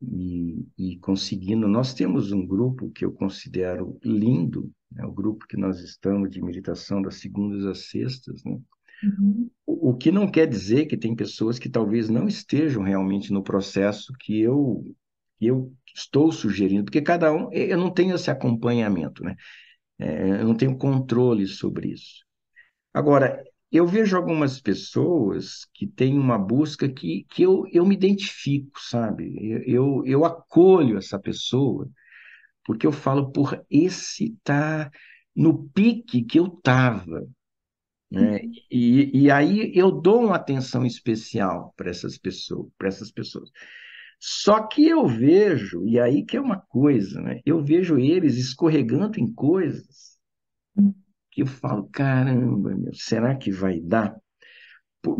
e conseguindo. Nós temos um grupo que eu considero lindo, né? O grupo que nós estamos de meditação das segundas às sextas, né? Uhum. O que não quer dizer que tem pessoas que talvez não estejam realmente no processo que eu estou sugerindo, porque cada um, eu não tenho esse acompanhamento, né? Eu não tenho controle sobre isso. Agora, eu vejo algumas pessoas que têm uma busca que eu me identifico, sabe? Eu acolho essa pessoa, porque eu falo, por esse tá no pique que eu estava, né? E aí eu dou uma atenção especial para essas pessoas. Só que eu vejo, e aí que é uma coisa, né? Eu vejo eles escorregando em coisas que eu falo, caramba, meu, será que vai dar? Por-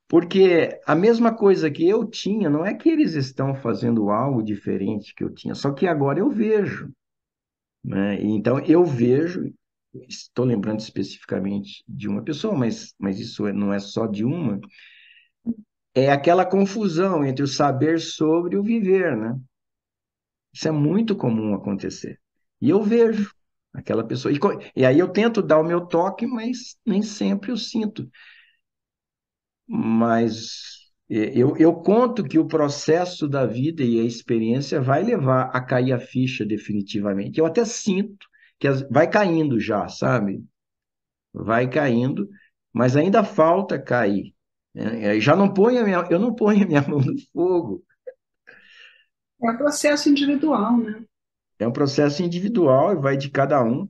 Porque a mesma coisa que eu tinha, não é que eles estão fazendo algo diferente que eu tinha, só que agora eu vejo, né? Então eu vejo, estou lembrando especificamente de uma pessoa, mas isso não é só de uma, é aquela confusão entre o saber sobre o viver, né? Isso é muito comum acontecer. E eu vejo aquela pessoa. E aí eu tento dar o meu toque, mas nem sempre eu sinto. Mas eu conto que o processo da vida e a experiência vai levar a cair a ficha definitivamente. Eu até sinto que vai caindo já, sabe? Vai caindo, mas ainda falta cair. Já não ponho eu não ponho a minha mão no fogo. É um processo individual, né? É um processo individual e vai de cada um.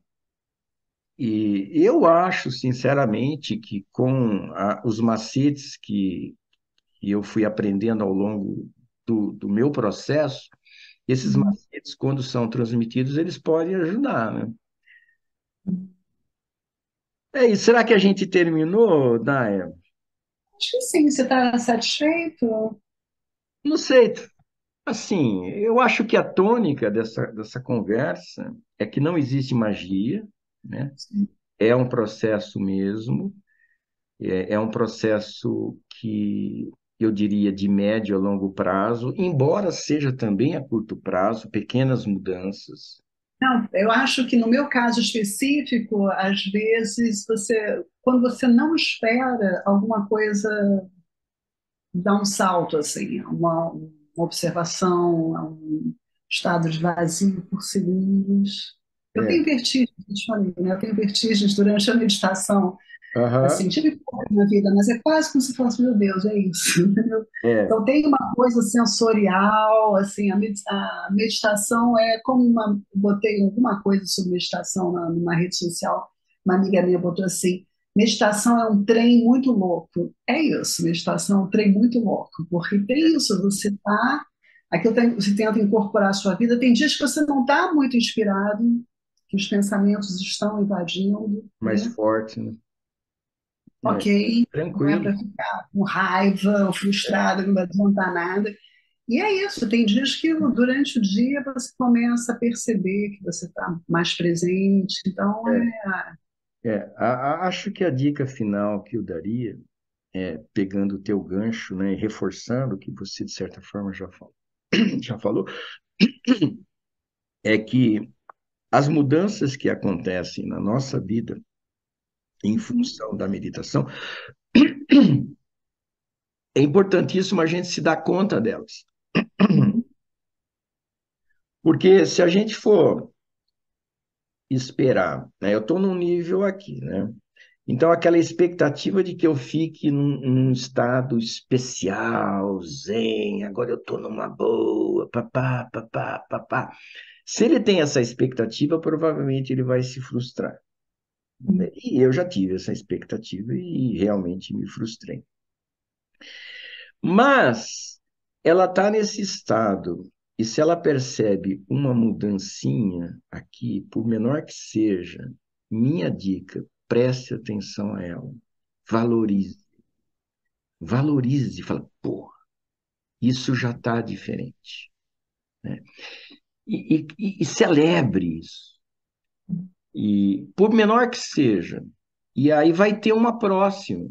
E eu acho, sinceramente, que com os macetes que eu fui aprendendo ao longo do meu processo, esses Uhum. macetes, quando são transmitidos, eles podem ajudar, né? É isso. Será que a gente terminou, Naya? Acho que sim, você está satisfeito? Não sei. Assim, eu acho que a tônica dessa conversa é que não existe magia, né? Sim. É um processo mesmo. É um processo que eu diria de médio a longo prazo, embora seja também a curto prazo, pequenas mudanças. Não, eu acho que no meu caso específico, às vezes quando você não espera alguma coisa dá um salto assim, uma observação, um estado de vazio por segundos. Eu É, tenho vertigens, eu te falei, né? Eu tenho vertigens durante a meditação. Assim, aham, tive pouco na vida, mas é quase como se fosse, meu Deus, é isso, entendeu? é, Então tem uma coisa sensorial, assim, a meditação é como uma, botei alguma coisa sobre meditação numa rede social, uma amiga minha botou assim, meditação é um trem muito louco. É isso, meditação é um trem muito louco, porque tem isso, você tenta incorporar a sua vida, tem dias que você não está muito inspirado, que os pensamentos estão invadindo, mais né? forte, né? É, Ok, não é tranquilo. para ficar com raiva ou frustrada, não vai adiantar nada. E é isso, tem dias que durante o dia você começa a perceber que você está mais presente, então É, é. acho que a dica final que eu daria, pegando o teu gancho, né, e reforçando o que você, de certa forma, já falou, é que as mudanças que acontecem na nossa vida em função da meditação, é importantíssimo a gente se dar conta delas. Uhum. Porque se a gente for esperar, né, eu estou num nível aqui, né? Então, aquela expectativa de que eu fique num estado especial, zen, agora eu estou numa boa, papá, papá, papá. Se ele tem essa expectativa, provavelmente ele vai se frustrar. E eu já tive essa expectativa e realmente me frustrei. Mas ela está nesse estado, e se ela percebe uma mudancinha aqui, por menor que seja, minha dica, preste atenção a ela, valorize, valorize, fala, pô, isso já está diferente, né? E celebre isso, e por menor que seja, e aí vai ter uma próxima,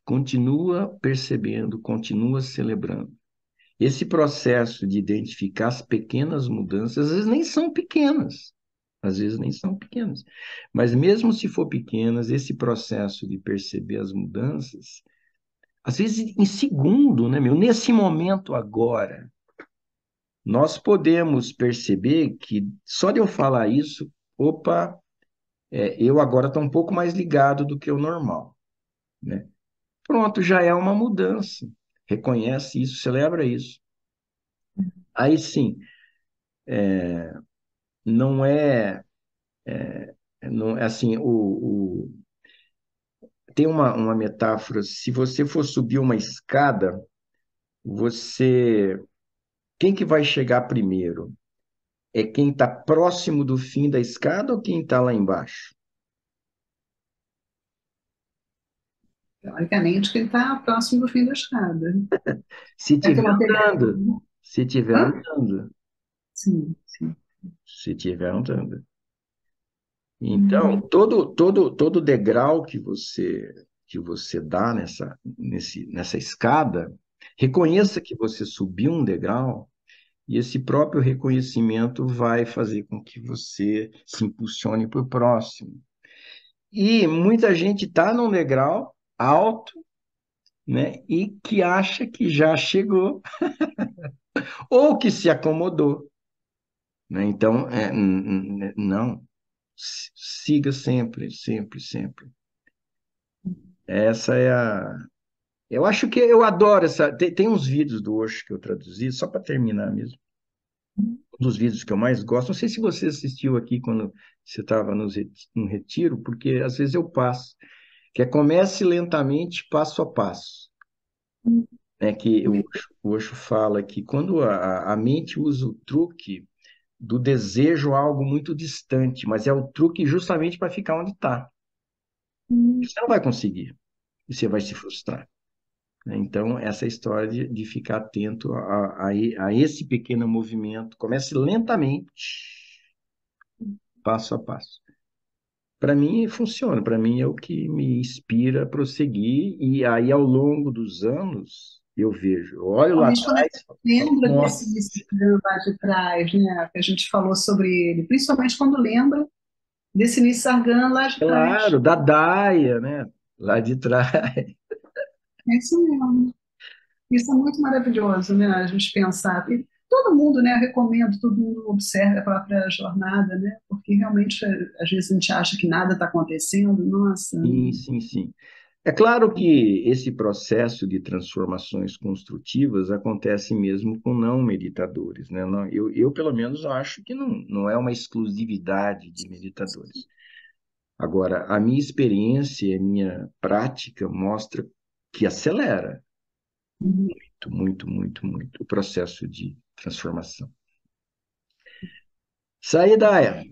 continua percebendo, continua celebrando. Esse processo de identificar as pequenas mudanças, às vezes nem são pequenas, às vezes nem são pequenas, mas mesmo se for pequenas, esse processo de perceber as mudanças, às vezes em segundo, né, meu? Nesse momento agora, nós podemos perceber que só de eu falar isso, opa, eu agora estou um pouco mais ligado do que o normal, né? Pronto, já é uma mudança. Reconhece isso, celebra isso. Aí sim, não é, não é assim, tem uma metáfora, se você for subir uma escada, você, quem que vai chegar primeiro? É quem está próximo do fim da escada ou quem está lá embaixo? Teoricamente, quem está próximo do fim da escada. Se É que tiver uma pegadinha. andando, se tiver Hã? andando, Sim, sim. se tiver andando. Então, Uhum. todo degrau que você dá nessa escada, reconheça que você subiu um degrau e esse próprio reconhecimento vai fazer com que você se impulsione para o próximo. E muita gente está num degrau alto, né, e que acha que já chegou ou que se acomodou, né? Então, não, siga sempre, sempre, sempre. Essa é a. Eu acho que eu adoro essa. Tem uns vídeos do Osho que eu traduzi, só para terminar mesmo. Um dos vídeos que eu mais gosto. Não sei se você assistiu aqui quando você estava no retiro, porque às vezes eu passo. Que é comece lentamente, passo a passo. Né? Que o Osho fala que quando a mente usa o truque do desejo a algo muito distante, mas é o truque justamente para ficar onde está. Você não vai conseguir, e você vai se frustrar, né? Então, essa história de ficar atento a esse pequeno movimento, comece lentamente, passo a passo. Para mim, funciona, para mim é o que me inspira a prosseguir, e aí, ao longo dos anos, eu vejo, eu olho lá Principalmente quando a atrás, gente e falo, lembra nossa, desse período lá de trás, né? Que a gente falou sobre ele. Principalmente quando lembra desse Nisargam lá de trás. claro, da Daia, né? Lá de trás. É isso mesmo. Isso é muito maravilhoso, né? A gente pensar. E todo mundo, né? Eu recomendo, todo mundo observe a própria jornada, né? Porque realmente, às vezes a gente acha que nada está acontecendo. Nossa, Sim, sim, sim. É claro que esse processo de transformações construtivas acontece mesmo com não meditadores, né? Eu, pelo menos, acho que não é uma exclusividade de meditadores. Agora, a minha experiência, a minha prática mostra que acelera muito, muito, muito, muito o processo de transformação. Saí, Daia.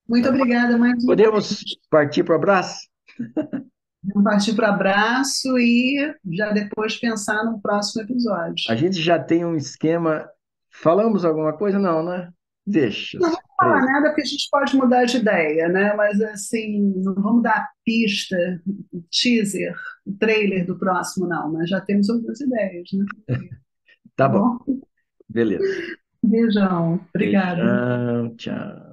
muito obrigada mais uma Podemos partir para o abraço? vez. Partir para abraço e já depois pensar no próximo episódio. A gente já tem um esquema. Falamos alguma coisa? Não, né? Deixa, Não vamos falar surpresa. nada porque a gente pode mudar de ideia, né? Mas assim, não vamos dar pista, teaser, trailer do próximo, não, mas já temos algumas ideias, né? Tá Tá bom, bom? beleza. Beijão. Obrigada. Beijão, tchau.